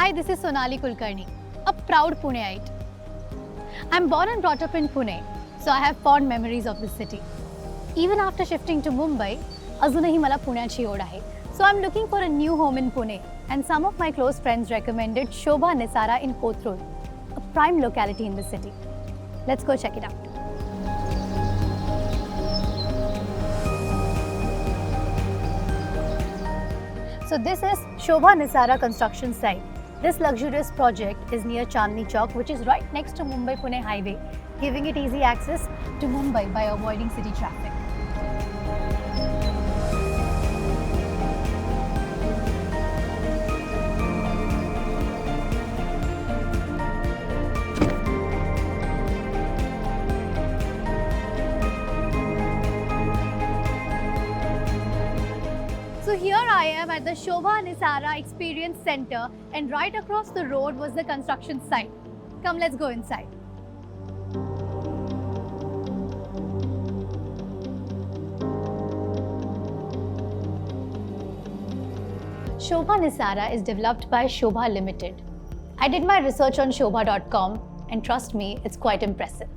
Hi, this is Sonali Kulkarni, a proud Puneite. I'm born and brought up in Pune, so I have fond memories of the city. Even after shifting to Mumbai, अजूनही मला पुण्याची ओढ आहे. So I'm looking for a new home in Pune, and some of my close friends recommended Shobha Nisara in Kothur, a prime locality in the city. Let's go check it out. So this is Shobha Nisara construction site. This luxurious project is near Chandni Chowk, which is right next to Mumbai-Pune highway, giving it easy access to Mumbai by avoiding city traffic. So here I am at the Shobha Nisara Experience Center, and right across the road was the construction site. Come, let's go inside. Shobha Nisara is developed by Shobha Limited. I did my research on Shobha.com, and trust me, it's quite impressive.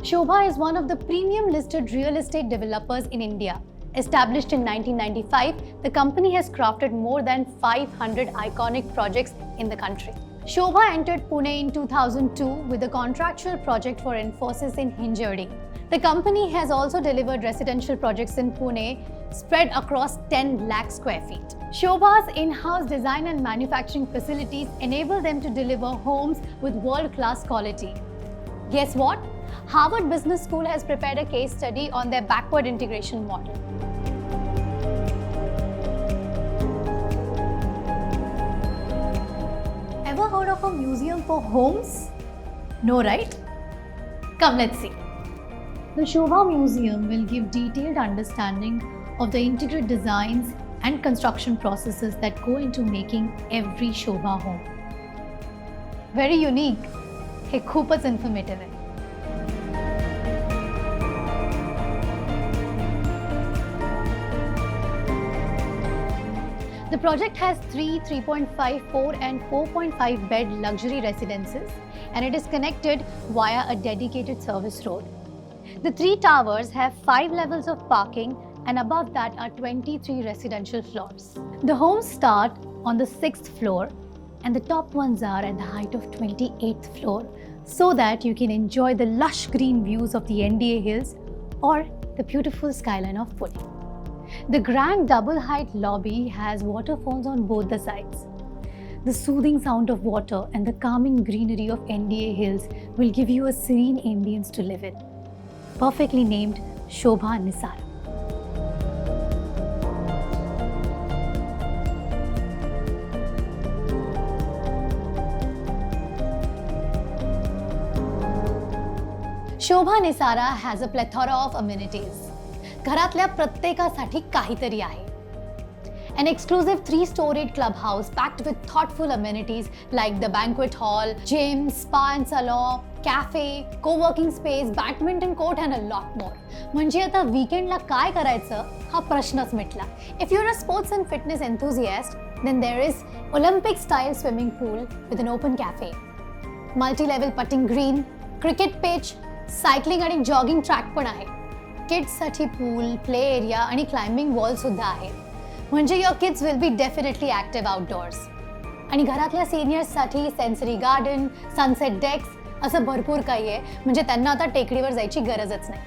Shobha is one of the premium listed real estate developers in India. Established in 1995, the company has crafted more than 500 iconic projects in the country. Shobha entered Pune in 2002 with a contractual project for Infosys in Hinjewadi. The company has also delivered residential projects in Pune spread across 10 lakh square feet. Shobha's in-house design and manufacturing facilities enable them to deliver homes with world-class quality. Guess what? Harvard Business School has prepared a case study on their backward integration model. Ever heard of a museum for homes? No, right? Come, let's see. The Shobha Museum will give detailed understanding of the intricate designs and construction processes that go into making every Shobha home. Very unique. हे खूपच informative आहे. The project has 3.5, 4 and 4.5 bed luxury residences, and it is connected via a dedicated service road. The 3 towers have 5 levels of parking, and above that are 23 residential floors. The homes start on the 6th floor, and the top ones are at the height of 28th floor, so that you can enjoy the lush green views of the NDA hills or the beautiful skyline of Pune. The grand double-height lobby has waterfalls on both the sides. The soothing sound of water and the calming greenery of NDA hills will give you a serene ambience to live in. Perfectly named Shobha Nisara. Shobha Nisara has a plethora of amenities. घरातल्या प्रत्येकासाठी काहीतरी आहे. An exclusive 3-storied clubhouse packed with thoughtful amenities like the banquet hall, gym, spa and salon, cafe, co-working space, badminton court and a lot more. म्हणजे आता weekendला काय करायचं हा प्रश्नच मिटला. If you're a sports and fitness enthusiast, then there is Olympic-style swimming pool with an open cafe, multi-level putting green, cricket pitch, cycling आणि jogging track पण आहे. किड्ससाठी पूल, प्ले एरिया आणि क्लाइम्बिंग वॉल सुद्धा आहे. म्हणजे your kids will be definitely active outdoors. आणि घरातल्या सिनियर्ससाठी sensory garden, sunset डेक्स असं भरपूर काही आहे. म्हणजे त्यांना आता टेकडीवर जायची गरजच नाही.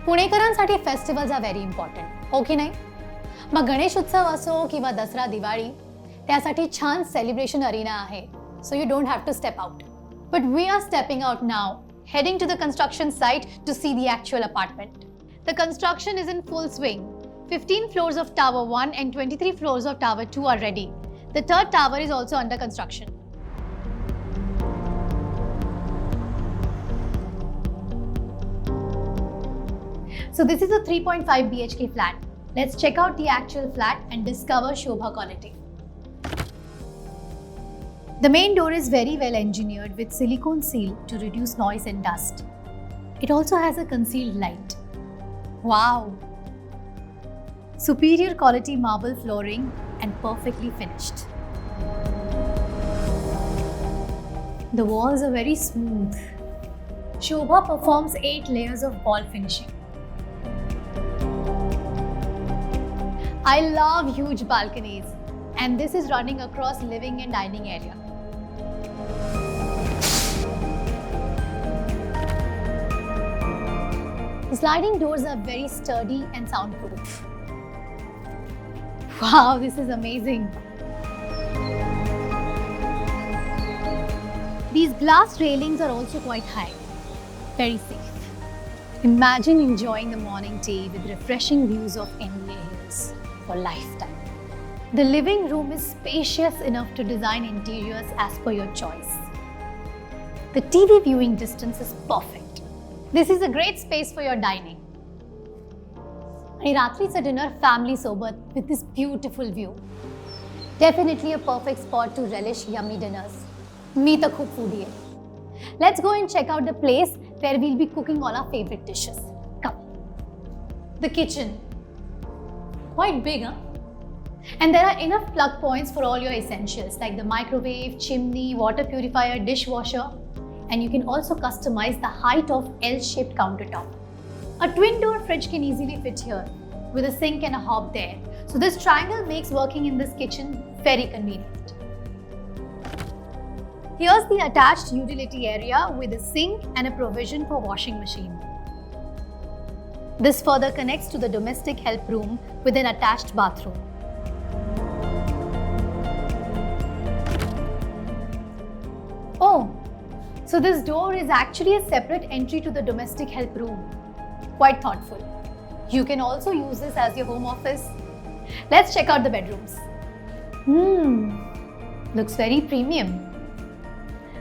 पुणेकरांसाठी फेस्टिवल्स आर व्हेरी इम्पॉर्टंट, हो की नाही? मग गणेश उत्सव असो किंवा दसरा, दिवाळी, त्यासाठी छान सेलिब्रेशन अरिना आहे. So you don't have to step out. But we are stepping out now, heading to the construction site to see the actual apartment. The construction is in full swing. 15 floors of Tower 1 and 23 floors of Tower 2 are ready. The 3rd tower is also under construction. So this is a 3.5 BHK flat. Let's check out the actual flat and discover Shobha quality. The main door is very well engineered with silicone seal to reduce noise and dust. It also has a concealed light. Wow! Superior quality marble flooring and perfectly finished. The walls are very smooth. Shobha performs 8 layers of wall finishing. I love huge balconies, and this is running across living and dining area. The sliding doors are very sturdy and soundproof. Wow, this is amazing. These glass railings are also quite high, very safe. Imagine enjoying the morning tea with refreshing views of NVA Hills for lifetime. The living room is spacious enough to design interiors as per your choice. The TV viewing distance is perfect. This is a great space for your dining. आणि रात्रीचा dinner family सोबत with this beautiful view. Definitely a perfect spot to relish yummy dinners. Me तर खूप foodie आहे. Let's go and check out the place where we'll be cooking all our favorite dishes. Come. The kitchen. Quite big, huh? And there are enough plug points for all your essentials like the microwave, chimney, water purifier, dishwasher, and you can also customize the height of L-shaped countertop. A twin-door fridge can easily fit here with a sink and a hob there. So this triangle makes working in this kitchen very convenient. Here's the attached utility area with a sink and a provision for washing machine. This further connects to the domestic help room with an attached bathroom. Oh, so this door is actually a separate entry to the domestic help room. Quite thoughtful. You can also use this as your home office. Let's check out the bedrooms. Looks very premium.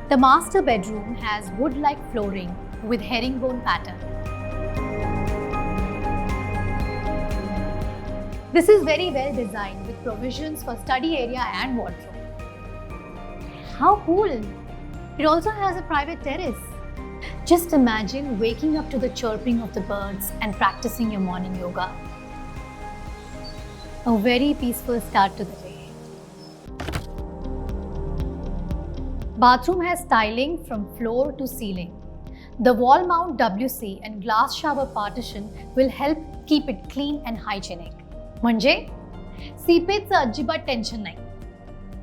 The master bedroom has wood-like flooring with herringbone pattern. This is very well designed with provisions for study area and wardrobe. How cool! It also has a private terrace. Just imagine waking up to the chirping of the birds and practicing your morning yoga. A very peaceful start to the day. Bathroom has tiling from floor to ceiling. The wall mount WC and glass shower partition will help keep it clean and hygienic. म्हणजे सीपेजचं अजिबात tension नाही.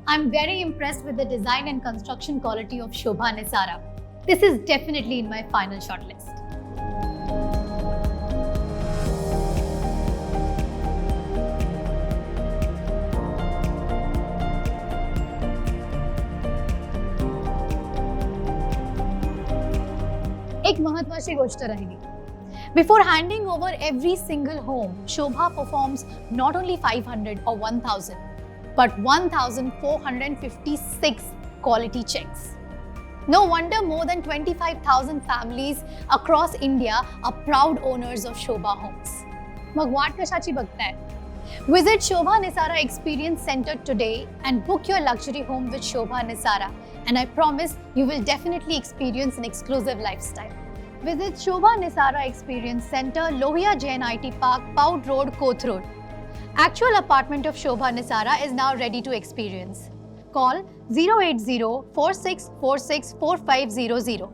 I'm very impressed with the design and construction quality of Shobha Nisara. This is definitely in my final shortlist. एक महत्त्वाची गोष्ट राहिली. Before handing over every single home, Shobha performs not only 500 or 1000, but 1456 quality checks. No wonder more than 25,000 families across India are proud owners of Shobha homes. मग वाट कशाची बघताय? Visit Shobha Nisara Experience Center today and book your luxury home with Shobha Nisara, and I promise you will definitely experience an exclusive lifestyle. Visit Shobha Nisara Experience Center, Lohia Jain IT Park, Poud Road, Koth Road. Actual apartment of Shobha Nisara is now ready to experience. Call 080 4646 4500.